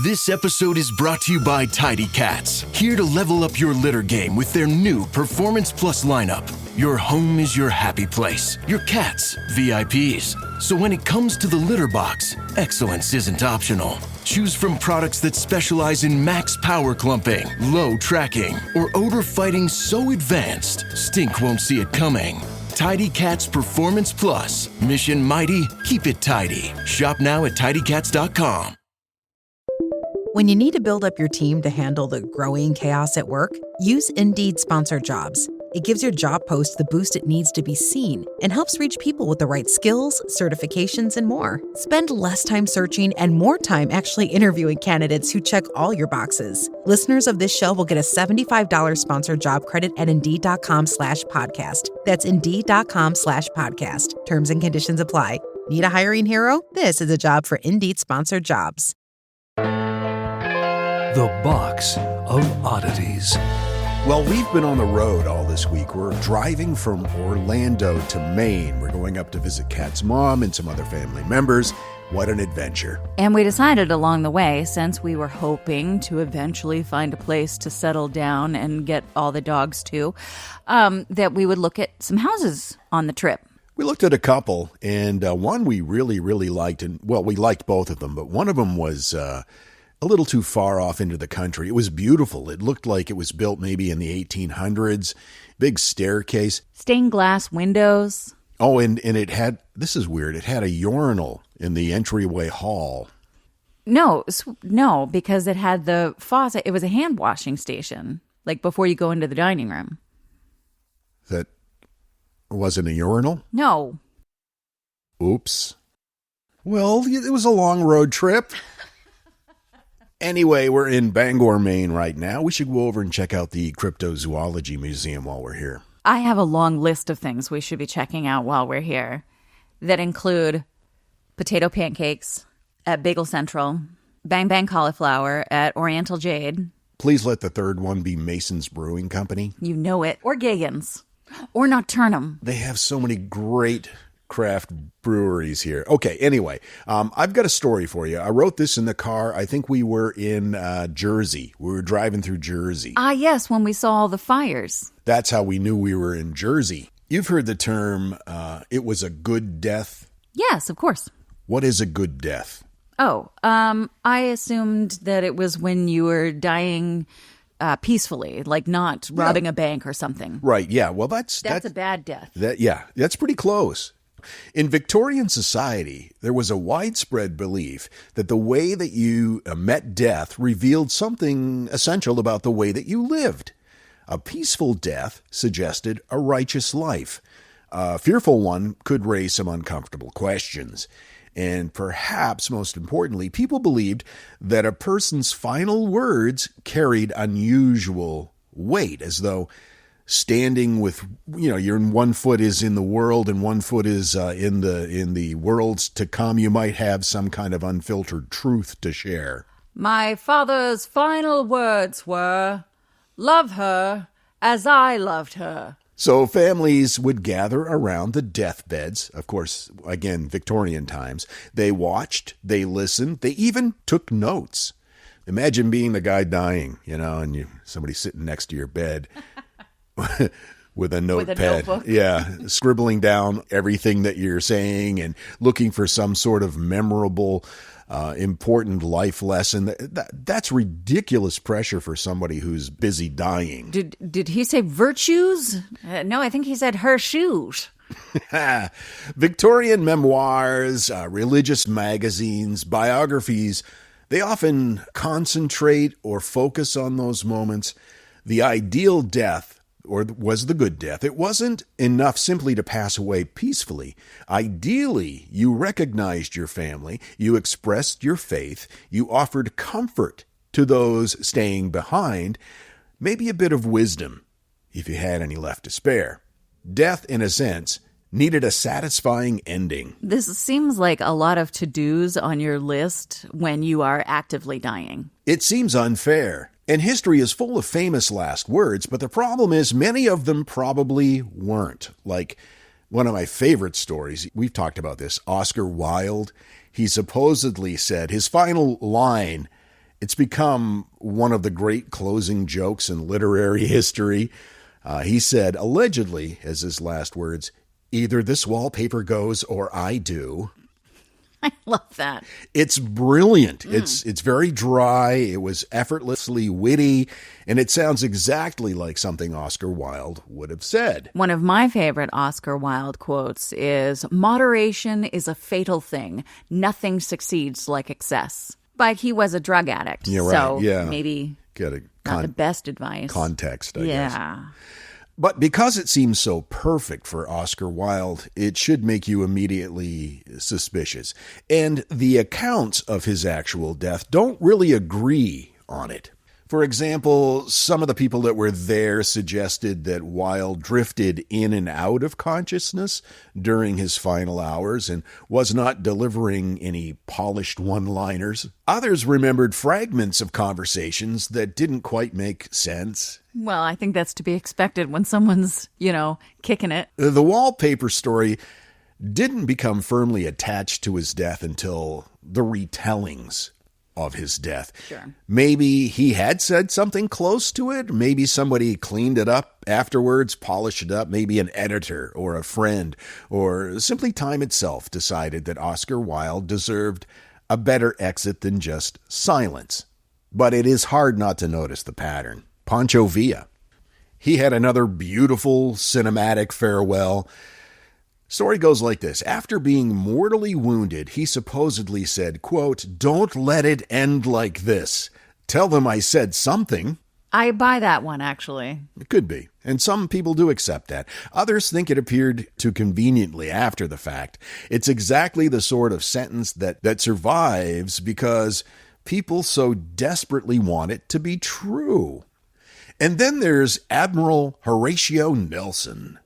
This episode is brought to you by Tidy Cats, here to level up your litter game with their new Performance Plus lineup. Your home is your happy place, your cats, VIPs. So when it comes to the litter box, excellence isn't optional. Choose from products that specialize in max power clumping, low tracking, or odor fighting so advanced, stink won't see it coming. Tidy Cats Performance Plus. Mission mighty, keep it tidy. Shop now at tidycats.com. When you need to build up your team to handle the growing chaos at work, use Indeed Sponsored Jobs. It gives your job post the boost it needs to be seen and helps reach people with the right skills, certifications, and more. Spend less time searching and more time actually interviewing candidates who check all your boxes. Listeners of this show will get a $75 sponsored job credit at Indeed.com/podcast. That's Indeed.com/podcast. Terms and conditions apply. Need a hiring hero? This is a job for Indeed Sponsored Jobs. The Box of Oddities. Well, we've been on the road all this week. We're driving from Orlando to Maine. We're going up to visit Kat's mom and some other family members. What an adventure. And we decided along the way, since we were hoping to eventually find a place to settle down and get all the dogs to, that we would look at some houses on the trip. We looked at a couple, and one we really, really liked. And well, we liked both of them, but one of them was a little too far off into the country. It was beautiful. It looked like it was built maybe in the 1800s. Big staircase. Stained glass windows. Oh, and it had, this is weird, it had a urinal in the entryway hall. No, because it had the faucet. It was a hand washing station, like before you go into the dining room. That wasn't a urinal? No. Oops. Well, it was a long road trip. Anyway, we're in Bangor, Maine right now. We should go over and check out the Cryptozoology Museum while we're here. I have a long list of things we should be checking out while we're here that include potato pancakes at Bagel Central, Bang Bang Cauliflower at Oriental Jade. Please let the third one be Mason's Brewing Company. You know it. Or Gagan's. Or Nocturnum. They have so many great craft breweries here. Okay, anyway, I've got a story for you. I wrote this in the car. I think we were in Jersey. We were driving through Jersey. Ah, yes, when we saw all the fires. That's how we knew we were in Jersey. You've heard the term, it was a good death? Yes, of course. What is a good death? Oh, I assumed that it was when you were dying peacefully, like not robbing a bank or something. Right, yeah. Well, that's a bad death. That's pretty close. In Victorian society, there was a widespread belief that the way that you met death revealed something essential about the way that you lived. A peaceful death suggested a righteous life. A fearful one could raise some uncomfortable questions. And perhaps most importantly, people believed that a person's final words carried unusual weight, as though standing with, your one foot is in the world and one foot is in the worlds to come, you might have some kind of unfiltered truth to share. My father's final words were, "Love her as I loved her." So families would gather around the deathbeds, of course, again, Victorian times. They watched, they listened, they even took notes. Imagine being the guy dying, and somebody sitting next to your bed with a notepad. With a notebook. Yeah, scribbling down everything that you're saying and looking for some sort of memorable, important life lesson. That's ridiculous pressure for somebody who's busy dying. Did he say virtues? No, I think he said her shoes. Victorian memoirs, religious magazines, biographies, they often concentrate or focus on those moments. The ideal death, or was the good death, it wasn't enough simply to pass away peacefully. Ideally, you recognized your family, you expressed your faith, you offered comfort to those staying behind, maybe a bit of wisdom, if you had any left to spare. Death, in a sense, needed a satisfying ending. This seems like a lot of to-dos on your list when you are actively dying. It seems unfair. And history is full of famous last words, but the problem is many of them probably weren't. Like one of my favorite stories, we've talked about this, Oscar Wilde. He supposedly said his final line It's become one of the great closing jokes in literary history. He said, allegedly, as his last words, "Either this wallpaper goes or I do." I love that. It's brilliant. It's very dry. It was effortlessly witty, and it sounds exactly like something Oscar Wilde would have said. One of my favorite Oscar Wilde quotes is, "Moderation is a fatal thing. Nothing succeeds like excess." But he was a drug addict, Yeah, right. so Yeah. maybe Get a not the best advice. context, I guess. Yeah. But because it seems so perfect for Oscar Wilde, it should make you immediately suspicious. And the accounts of his actual death don't really agree on it. For example, some of the people that were there suggested that Wilde drifted in and out of consciousness during his final hours and was not delivering any polished one-liners. Others remembered fragments of conversations that didn't quite make sense. Well, I think that's to be expected when someone's, kicking it. The wallpaper story didn't become firmly attached to his death until the retellings of his death. Sure. Maybe he had said something close to it. Maybe somebody cleaned it up afterwards, polished it up. Maybe an editor or a friend, or simply time itself decided that Oscar Wilde deserved a better exit than just silence. But it is hard not to notice the pattern. Pancho Villa. He had another beautiful cinematic farewell. Story goes like this. After being mortally wounded, he supposedly said, quote, "Don't let it end like this. Tell them I said something." I buy that one, actually. It could be. And some people do accept that. Others think it appeared too conveniently after the fact. It's exactly the sort of sentence that survives because people so desperately want it to be true. And then there's Admiral Horatio Nelson.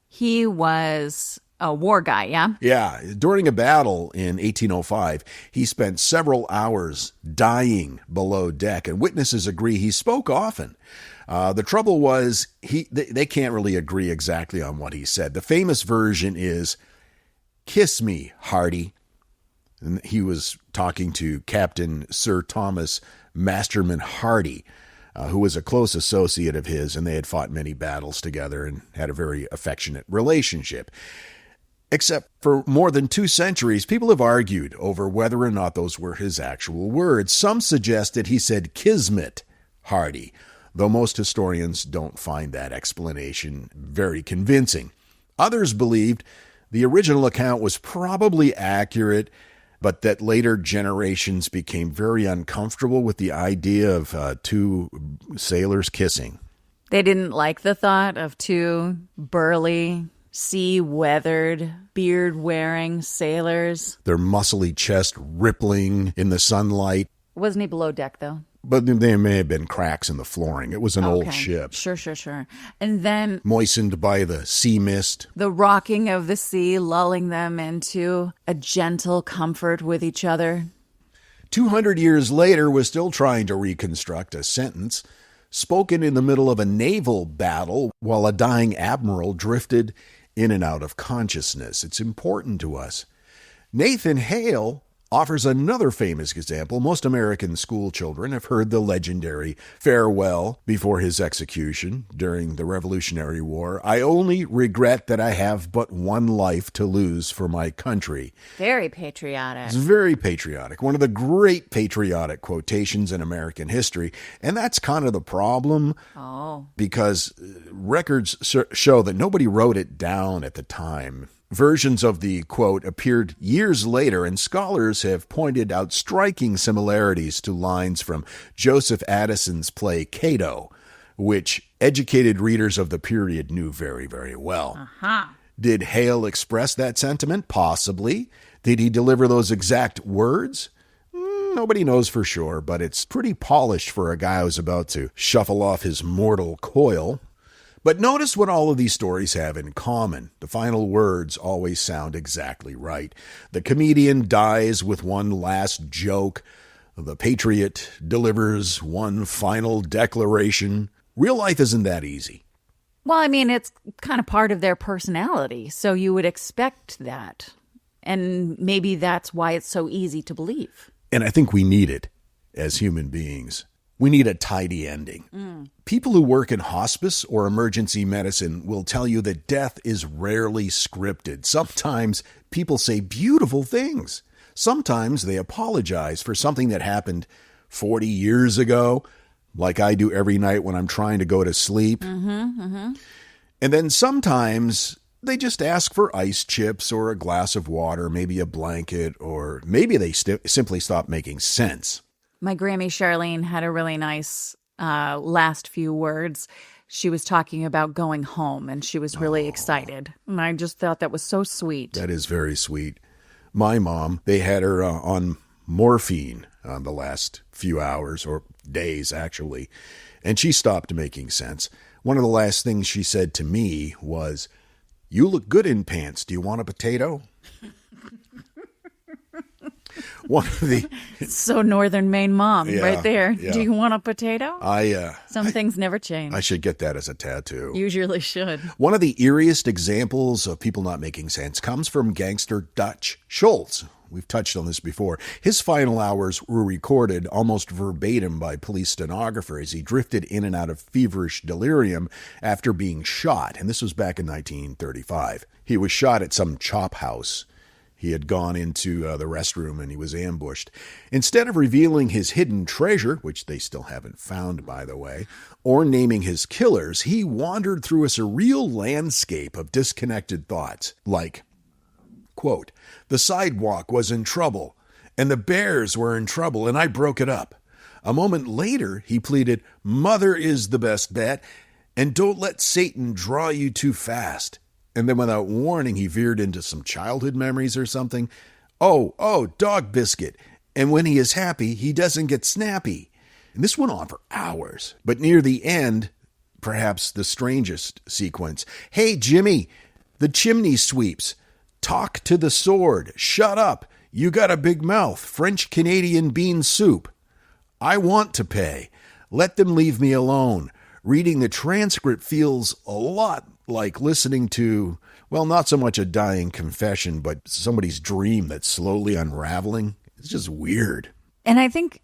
He was a war guy, yeah? Yeah, during a battle in 1805, he spent several hours dying below deck, and witnesses agree he spoke often. The trouble was, they can't really agree exactly on what he said. The famous version is, "Kiss me, Hardy." And he was talking to Captain Sir Thomas Masterman Hardy, who was a close associate of his, and they had fought many battles together and had a very affectionate relationship. Except for more than 2 centuries, people have argued over whether or not those were his actual words. Some suggest that he said "Kismet, Hardy," though most historians don't find that explanation very convincing. Others believed the original account was probably accurate, but that later generations became very uncomfortable with the idea of 2 sailors kissing. They didn't like the thought of 2 burly, sea-weathered, beard-wearing sailors. Their muscly chest rippling in the sunlight. Wasn't he below deck, though? But there may have been cracks in the flooring. It was an old ship. Sure. And then moistened by the sea mist. The rocking of the sea lulling them into a gentle comfort with each other. 200 years later, we're still trying to reconstruct a sentence spoken in the middle of a naval battle while a dying admiral drifted in and out of consciousness. It's important to us. Nathan Hale offers another famous example. Most American school children have heard the legendary farewell before his execution during the Revolutionary War. "I only regret that I have but one life to lose for my country." Very patriotic. It's very patriotic. One of the great patriotic quotations in American history. And that's kind of the problem. Because records show that nobody wrote it down at the time. Versions of the quote appeared years later, and scholars have pointed out striking similarities to lines from Joseph Addison's play Cato, which educated readers of the period knew very, very well. Did Hale express that sentiment? Possibly. Did he deliver those exact words? Nobody knows for sure, but it's pretty polished for a guy who's about to shuffle off his mortal coil. But notice what all of these stories have in common. The final words always sound exactly right. The comedian dies with one last joke. The patriot delivers one final declaration. Real life isn't that easy. Well, I mean, it's kind of part of their personality, so you would expect that. And maybe that's why it's so easy to believe. And I think we need it. as human beings. We need a tidy ending. People who work in hospice or emergency medicine will tell you that death is rarely scripted. Sometimes people say beautiful things. Sometimes they apologize for something that happened 40 years ago, like I do every night when I'm trying to go to sleep. And then sometimes they just ask for ice chips or a glass of water, maybe a blanket, or maybe they simply stop making sense. My Grammy Charlene had a really nice last few words. She was talking about going home, and she was really excited. And I just thought that was so sweet. That is very sweet. My mom, they had her on morphine the last few hours, or days actually, and she stopped making sense. One of the last things she said to me was, "You look good in pants. Do you want a potato?" One of the So Northern Maine mom, Yeah, right there. yeah. Do you want a potato? Some things never change. I should get that as a tattoo. Usually should. One of the eeriest examples of people not making sense comes from gangster Dutch Schultz. We've touched on this before. His final hours were recorded almost verbatim by police stenographers as he drifted in and out of feverish delirium after being shot. And this was back in 1935. He was shot at some chop house. He had gone into the restroom and he was ambushed. Instead of revealing his hidden treasure, which they still haven't found, by the way, or naming his killers, he wandered through a surreal landscape of disconnected thoughts, like, quote, "The sidewalk was in trouble, and the bears were in trouble, and I broke it up." A moment later, he pleaded, "Mother is the best bet, and don't let Satan draw you too fast." And then without warning, he veered into some childhood memories or something. Oh, dog biscuit. And when he is happy, he doesn't get snappy. And this went on for hours. But near the end, perhaps the strangest sequence. "Hey, Jimmy, the chimney sweeps. Talk to the sword. Shut up. You got a big mouth. French Canadian bean soup. I want to pay. Let them leave me alone." Reading the transcript feels a lot like listening to, well, not so much a dying confession, but somebody's dream that's slowly unraveling. It's just weird. And I think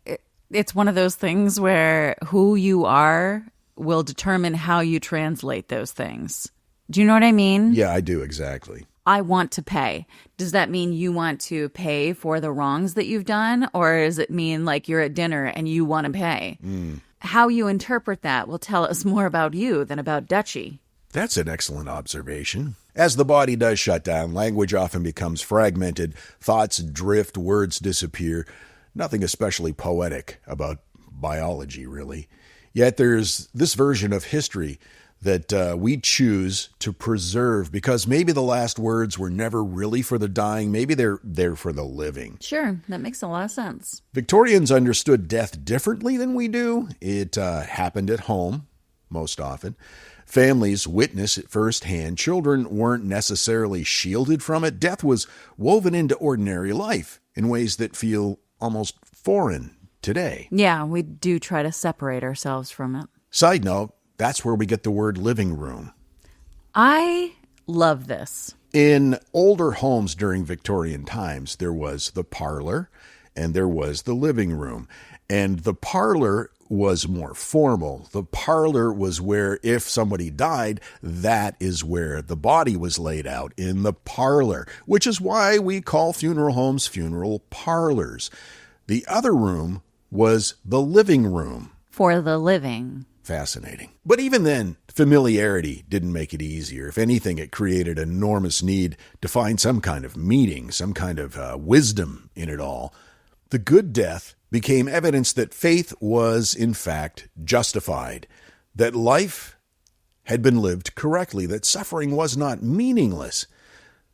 it's one of those things where who you are will determine how you translate those things. Do you know what I mean? Yeah, I do, exactly. I want to pay. Does that mean you want to pay for the wrongs that you've done? Or does it mean like you're at dinner and you want to pay? How you interpret that will tell us more about you than about Dutchie. That's an excellent observation. As the body does shut down, language often becomes fragmented, thoughts drift, words disappear. Nothing especially poetic about biology, really. Yet there's this version of history that we choose to preserve because maybe the last words were never really for the dying. Maybe they're there for the living. Sure, that makes a lot of sense. Victorians understood death differently than we do. It happened at home, most often. Families witness it firsthand. Children weren't necessarily shielded from it. Death was woven into ordinary life in ways that feel almost foreign today. Yeah, we do try to separate ourselves from it. Side note, that's where we get the word living room. I love this. In older homes during Victorian times, there was the parlor and there was the living room. And the parlor was more formal. The parlor was where if somebody died, that is where the body was laid out, in the parlor, which is why we call funeral homes funeral parlors. The other room was the living room. For the living. Fascinating. But even then, familiarity didn't make it easier. If anything, it created an enormous need to find some kind of meaning, some kind of wisdom in it all. The good death became evidence that faith was, in fact, justified, that life had been lived correctly, that suffering was not meaningless.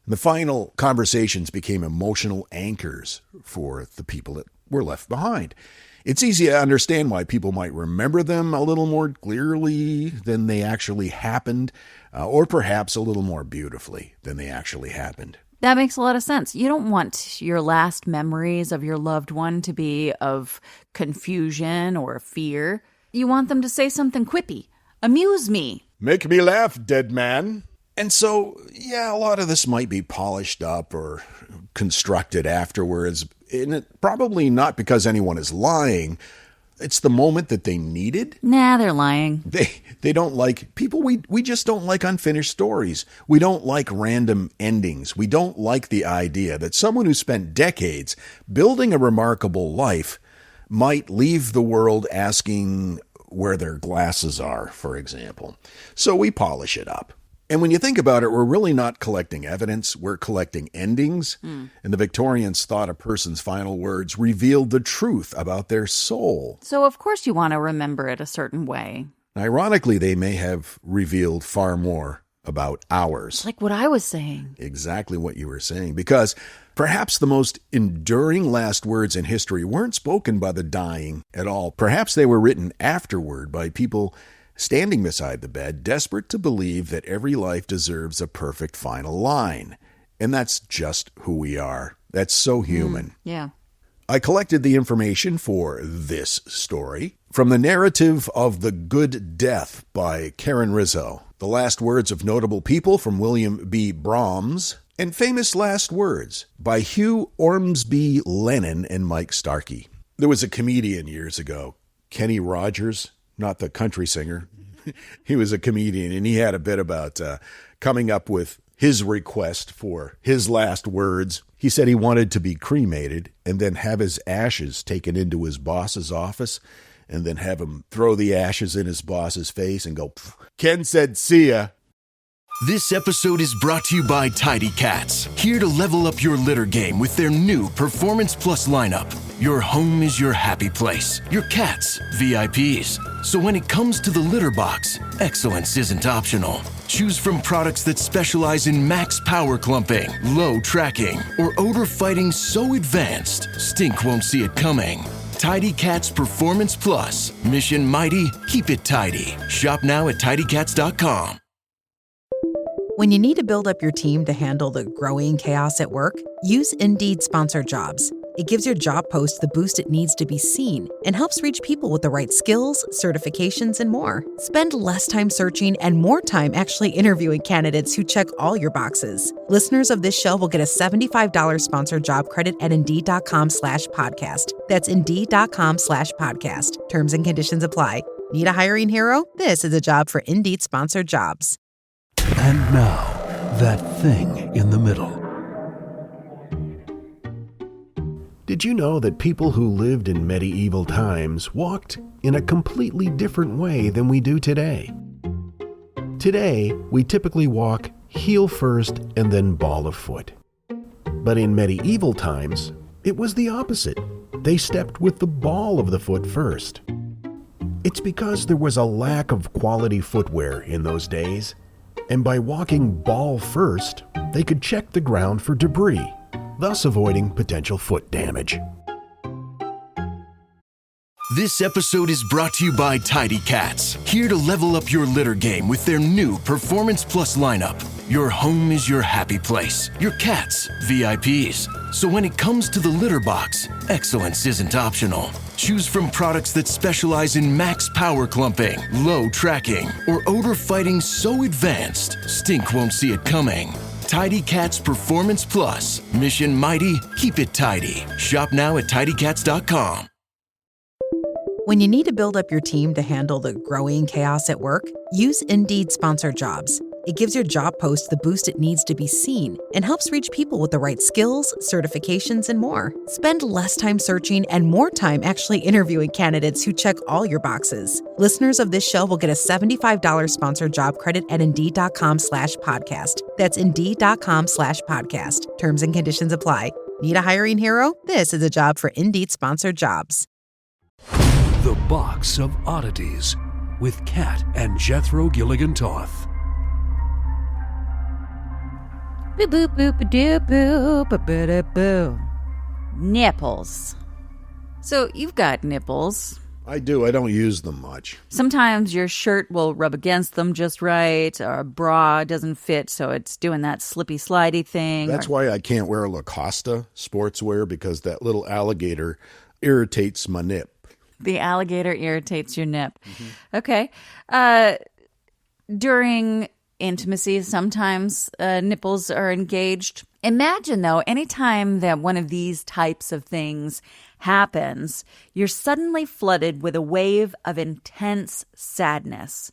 And the final conversations became emotional anchors for the people that were left behind. It's easy to understand why people might remember them a little more clearly than they actually happened, or perhaps a little more beautifully than they actually happened. That makes a lot of sense. You don't want your last memories of your loved one to be of confusion or fear. You want them to say something quippy. Amuse me. Make me laugh, dead man. And so, yeah, a lot of this might be polished up or constructed afterwards, And probably not because anyone is lying. It's the moment that they needed. Nah, they're lying. They don't like people. We just don't like unfinished stories. We don't like random endings. We don't like the idea that someone who spent decades building a remarkable life might leave the world asking where their glasses are, for example. So we polish it up. And when you think about it, we're really not collecting evidence. We're collecting endings. And the Victorians thought a person's final words revealed the truth about their soul. So, of course, you want to remember it a certain way. Ironically, they may have revealed far more about ours. Like what I was saying. Exactly what you were saying. Because perhaps the most enduring last words in history weren't spoken by the dying at all. Perhaps they were written afterward by people standing beside the bed, desperate to believe that every life deserves a perfect final line. And that's just who we are. That's so human. Yeah. I collected the information for this story from the narrative of The Good Death by Karen Rizzo, The Last Words of Notable People from William B. Brahms, and Famous Last Words by Hugh Ormsby Lennon and Mike Starkey. There was a comedian years ago, Kenny Rogers, not the country singer. He was a comedian, and he had a bit about coming up with his request for his last words. He said he wanted to be cremated and then have his ashes taken into his boss's office and then have him throw the ashes in his boss's face and go, Ken said, see ya. This episode is brought to you by Tidy Cats, here to level up your litter game with their new Performance Plus lineup. Your home is your happy place. Your cats, VIPs. So when it comes to the litter box, excellence isn't optional. Choose from products that specialize in max power clumping, low tracking, or odor fighting so advanced, stink won't see it coming. Tidy Cats Performance Plus. Mission mighty, keep it tidy. Shop now at tidycats.com. When you need to build up your team to handle the growing chaos at work, use Indeed Sponsored Jobs. It gives your job post the boost it needs to be seen and helps reach people with the right skills, certifications, and more. Spend less time searching and more time actually interviewing candidates who check all your boxes. Listeners of this show will get a $75 sponsored job credit at Indeed.com/podcast. That's Indeed.com/podcast. Terms and conditions apply. Need a hiring hero? This is a job for Indeed Sponsored Jobs. And now, that thing in the middle. Did you know that people who lived in medieval times walked in a completely different way than we do today? Today, we typically walk heel first and then ball of foot. But in medieval times, it was the opposite. They stepped with the ball of the foot first. It's because there was a lack of quality footwear in those days, and by walking ball first, they could check the ground for debris, thus avoiding potential foot damage. This episode is brought to you by Tidy Cats, here to level up your litter game with their new Performance Plus lineup. Your home is your happy place. Your cats, VIPs. So when it comes to the litter box, excellence isn't optional. Choose from products that specialize in max power clumping, low tracking, or odor fighting so advanced, stink won't see it coming. Tidy Cats Performance Plus. Mission mighty, keep it tidy. Shop now at tidycats.com. When you need to build up your team to handle the growing chaos at work, use Indeed Sponsored Jobs. It gives your job post the boost it needs to be seen and helps reach people with the right skills, certifications, and more. Spend less time searching and more time actually interviewing candidates who check all your boxes. Listeners of this show will get a $75 sponsored job credit at Indeed.com/podcast. That's Indeed.com/podcast. Terms and conditions apply. Need a hiring hero? This is a job for Indeed Sponsored Jobs. The Box of Oddities with Kat and Jethro Gilligan-Toth. Boop, boop, boop, boop, boop, boop, boop, boop. Nipples. So you've got nipples. I do. I don't use them much. Sometimes your shirt will rub against them just right, or a bra doesn't fit, so it's doing that slippy slidey thing. That's why I can't wear Lacoste sportswear, because that little alligator irritates my nip. The alligator irritates your nip. Mm-hmm. Okay. During intimacy, sometimes nipples are engaged. Imagine, though, anytime that one of these types of things happens, you're suddenly flooded with a wave of intense sadness.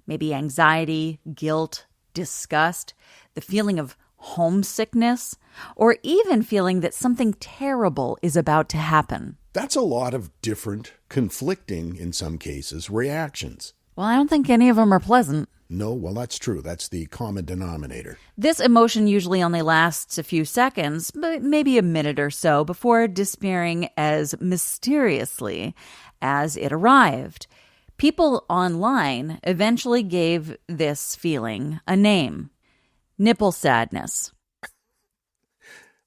Maybe anxiety, guilt, disgust, the feeling of homesickness, or even feeling that something terrible is about to happen. That's a lot of different, conflicting, in some cases, reactions. Well, I don't think any of them are pleasant. No, well, that's true. That's the common denominator. This emotion usually only lasts a few seconds, but maybe a minute or so, before disappearing as mysteriously as it arrived. People online eventually gave this feeling a name: Nipple Sadness.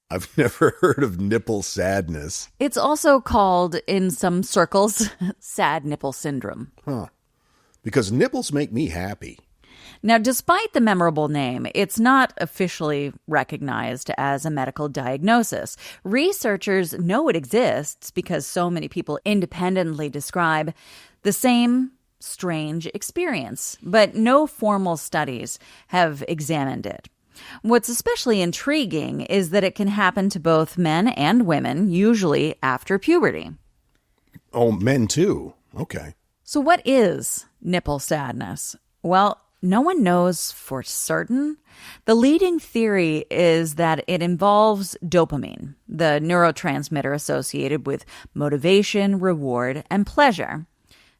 I've never heard of Nipple Sadness. It's also called, in some circles, Sad Nipple Syndrome. Huh. Because nipples make me happy. Now, despite the memorable name, it's not officially recognized as a medical diagnosis. Researchers know it exists because so many people independently describe the same strange experience, but no formal studies have examined it. What's especially intriguing is that it can happen to both men and women, usually after puberty. Oh, men too. Okay. So what is nipple sadness? Well, no one knows for certain. The leading theory is that it involves dopamine, the neurotransmitter associated with motivation, reward, and pleasure.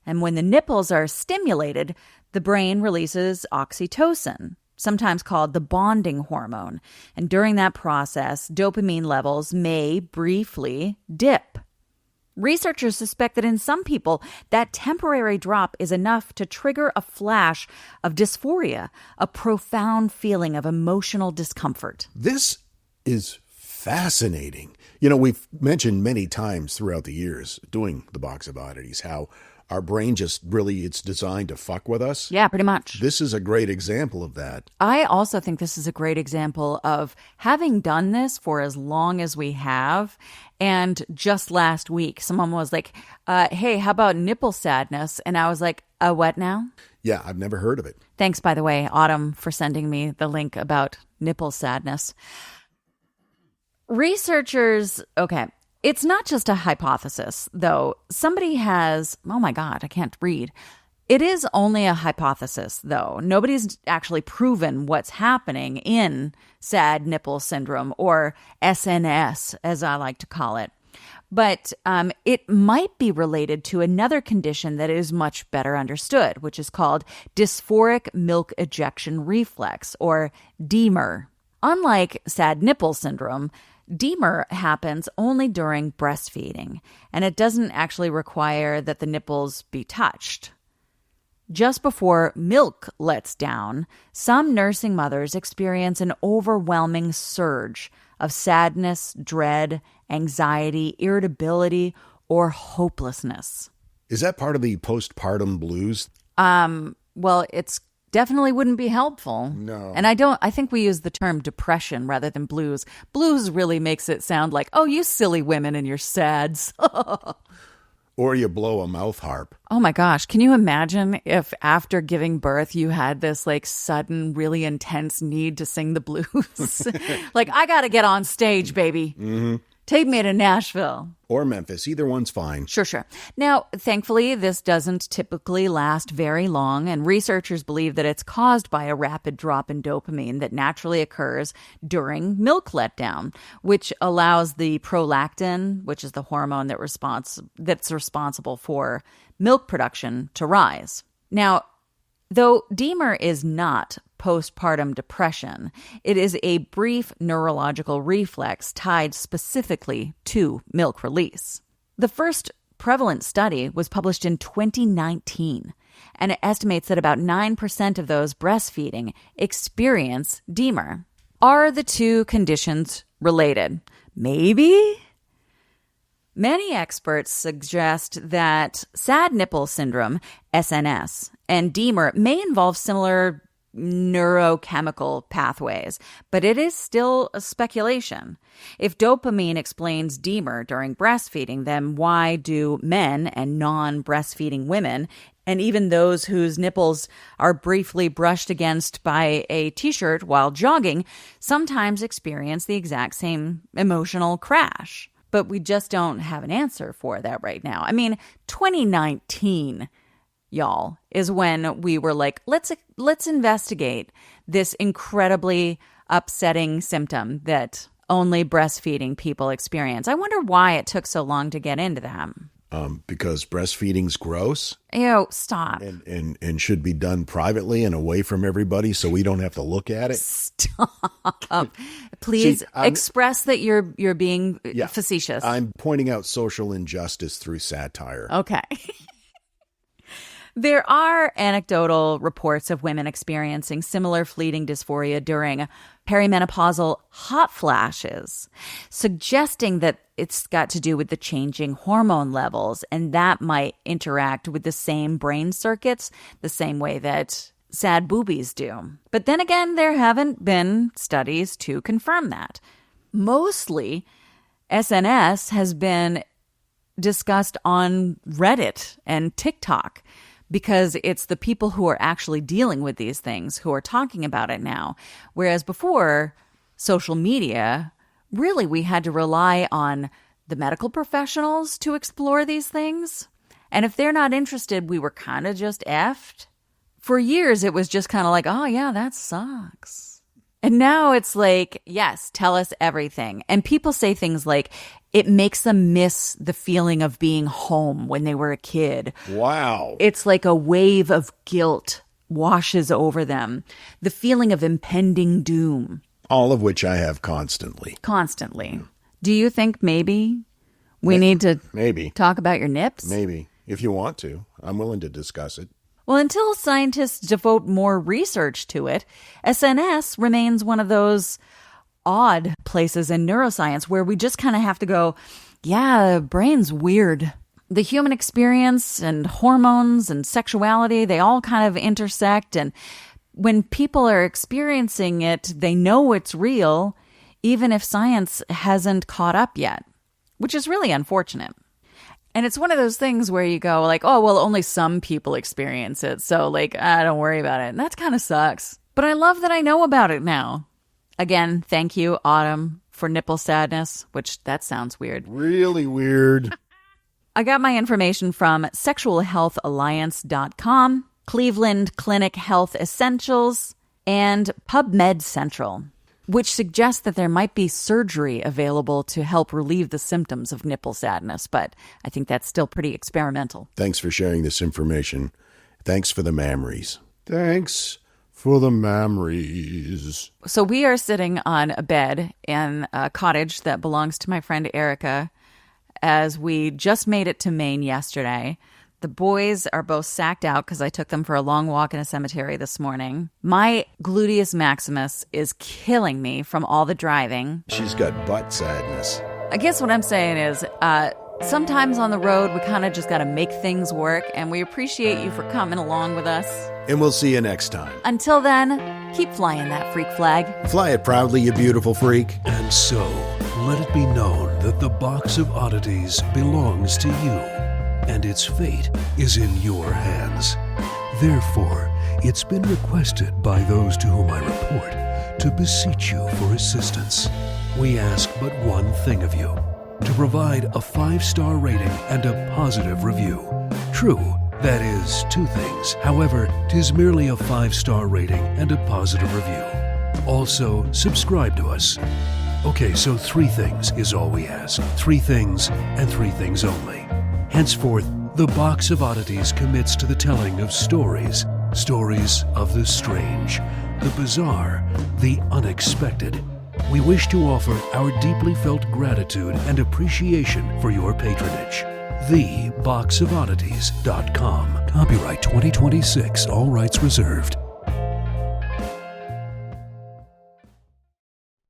And when the nipples are stimulated, the brain releases oxytocin, sometimes called the bonding hormone. And during that process, dopamine levels may briefly dip. Researchers suspect that in some people, that temporary drop is enough to trigger a flash of dysphoria, a profound feeling of emotional discomfort. This is fascinating. You know, we've mentioned many times throughout the years doing the Box of Oddities how our brain just really, it's designed to fuck with us. Yeah, pretty much. This is a great example of that. I also think this is a great example of having done this for as long as we have. And just last week, someone was like, hey, how about nipple sadness? And I was like, what now? Yeah, I've never heard of it. Thanks, by the way, Autumn, for sending me the link about nipple sadness. Researchers, okay. It's not just a hypothesis, though. Somebody has, oh my God, I can't read. It is only a hypothesis, though. Nobody's actually proven what's happening in Sad Nipple Syndrome, or SNS, as I like to call it. But it might be related to another condition that is much better understood, which is called dysphoric milk ejection reflex, or DMER. Unlike Sad Nipple Syndrome, DMER happens only during breastfeeding, and it doesn't actually require that the nipples be touched. Just before milk lets down, some nursing mothers experience an overwhelming surge of sadness, dread, anxiety, irritability, or hopelessness. Is that part of the postpartum blues? Well, it's definitely wouldn't be helpful. No. And I think we use the term depression rather than blues. Blues really makes it sound like, oh, you silly women and your sads. Or you blow a mouth harp. Oh my gosh. Can you imagine if after giving birth you had this like sudden, really intense need to sing the blues? Like, I got to get on stage, baby. Mm-hmm. Take me to Nashville. Or Memphis. Either one's fine. Sure. Now, thankfully, this doesn't typically last very long, and researchers believe that it's caused by a rapid drop in dopamine that naturally occurs during milk letdown, which allows the prolactin, which is the hormone that's responsible for milk production, to rise. Now, though DMER is not postpartum depression, it is a brief neurological reflex tied specifically to milk release. The first prevalent study was published in 2019, and it estimates that about 9% of those breastfeeding experience DMER. Are the two conditions related? Maybe? Many experts suggest that Sad Nipple Syndrome, SNS, and DMER may involve similar neurochemical pathways, but it is still a speculation. If dopamine explains DMER during breastfeeding, then why do men and non-breastfeeding women And even those whose nipples are briefly brushed against by a t-shirt while jogging sometimes experience the exact same emotional crash. But we just don't have an answer for that right now. I mean, 2019, y'all, is when we were like, let's investigate this incredibly upsetting symptom that only breastfeeding people experience. I wonder why it took so long to get into them. Because breastfeeding's gross. Ew, stop. And should be done privately and away from everybody so we don't have to look at it. Stop. Please express that you're being facetious. I'm pointing out social injustice through satire. Okay. There are anecdotal reports of women experiencing similar fleeting dysphoria during perimenopausal hot flashes, suggesting that it's got to do with the changing hormone levels, and that might interact with the same brain circuits the same way that sad boobies do. But then again, there haven't been studies to confirm that. Mostly, SNS has been discussed on Reddit and TikTok, because it's the people who are actually dealing with these things who are talking about it now. Whereas before, social media, really we had to rely on the medical professionals to explore these things. And if they're not interested, we were kind of just effed. For years, it was just kind of like, oh yeah, that sucks. And now it's like, yes, tell us everything. And people say things like, it makes them miss the feeling of being home when they were a kid. Wow. It's like a wave of guilt washes over them. The feeling of impending doom. All of which I have constantly. Constantly. Do you think maybe we need to talk about your nips? Maybe. If you want to. I'm willing to discuss it. Well, until scientists devote more research to it, SNS remains one of those odd places in neuroscience where we just kind of have to go, yeah, brain's weird. The human experience and hormones and sexuality, they all kind of intersect. And when people are experiencing it, they know it's real, even if science hasn't caught up yet, which is really unfortunate. And it's one of those things where you go like, oh, well, only some people experience it. So like, don't worry about it. And that kind of sucks. But I love that I know about it now. Again, thank you, Autumn, for Nipple Sadness, which that sounds weird. Really weird. I got my information from sexualhealthalliance.com, Cleveland Clinic Health Essentials, and PubMed Central, which suggests that there might be surgery available to help relieve the symptoms of nipple sadness, but I think that's still pretty experimental. Thanks for sharing this information. Thanks for the memories. Thanks for the memories. So we are sitting on a bed in a cottage that belongs to my friend Erica as we just made it to Maine yesterday. The boys are both sacked out because I took them for a long walk in a cemetery this morning. My gluteus maximus is killing me from all the driving. She's got butt sadness. I guess what I'm saying is, sometimes on the road, we kind of just got to make things work, and we appreciate you for coming along with us. And we'll see you next time. Until then, keep flying that freak flag. Fly it proudly, you beautiful freak. And so, let it be known that the Box of Oddities belongs to you, and its fate is in your hands. Therefore, it's been requested by those to whom I report to beseech you for assistance. We ask but one thing of you, to provide a 5-star rating and a positive review. True, that is 2 things. However, 'tis merely a 5-star rating and a positive review. Also, subscribe to us. Okay, so 3 things is all we ask. 3 things and 3 things only. Henceforth, the Box of Oddities commits to the telling of stories. Stories of the strange, the bizarre, the unexpected. We wish to offer our deeply felt gratitude and appreciation for your patronage. TheBoxOfOddities.com. Copyright 2026, all rights reserved.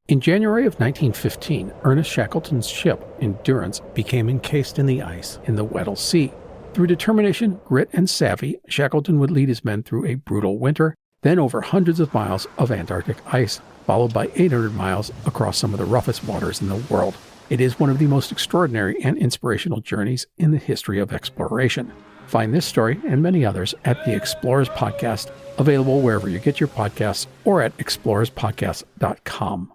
In January of 1915, Ernest Shackleton's ship, Endurance, became encased in the ice in the Weddell Sea. Through determination, grit, and savvy, Shackleton would lead his men through a brutal winter, then over hundreds of miles of Antarctic ice, followed by 800 miles across some of the roughest waters in the world. It is one of the most extraordinary and inspirational journeys in the history of exploration. Find this story and many others at the Explorers Podcast, available wherever you get your podcasts or at explorerspodcast.com.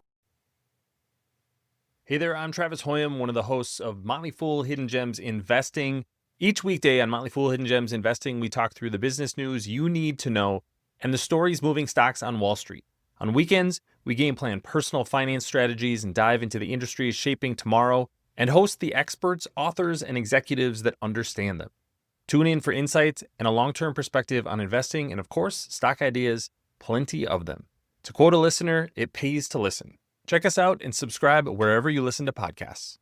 Hey there, I'm Travis Hoyam, one of the hosts of Motley Fool Hidden Gems Investing. Each weekday on Motley Fool Hidden Gems Investing, we talk through the business news you need to know and the stories moving stocks on Wall Street. On weekends, we game plan personal finance strategies and dive into the industries shaping tomorrow and host the experts, authors, and executives that understand them. Tune in for insights and a long-term perspective on investing and, of course, stock ideas, plenty of them. To quote a listener, it pays to listen. Check us out and subscribe wherever you listen to podcasts.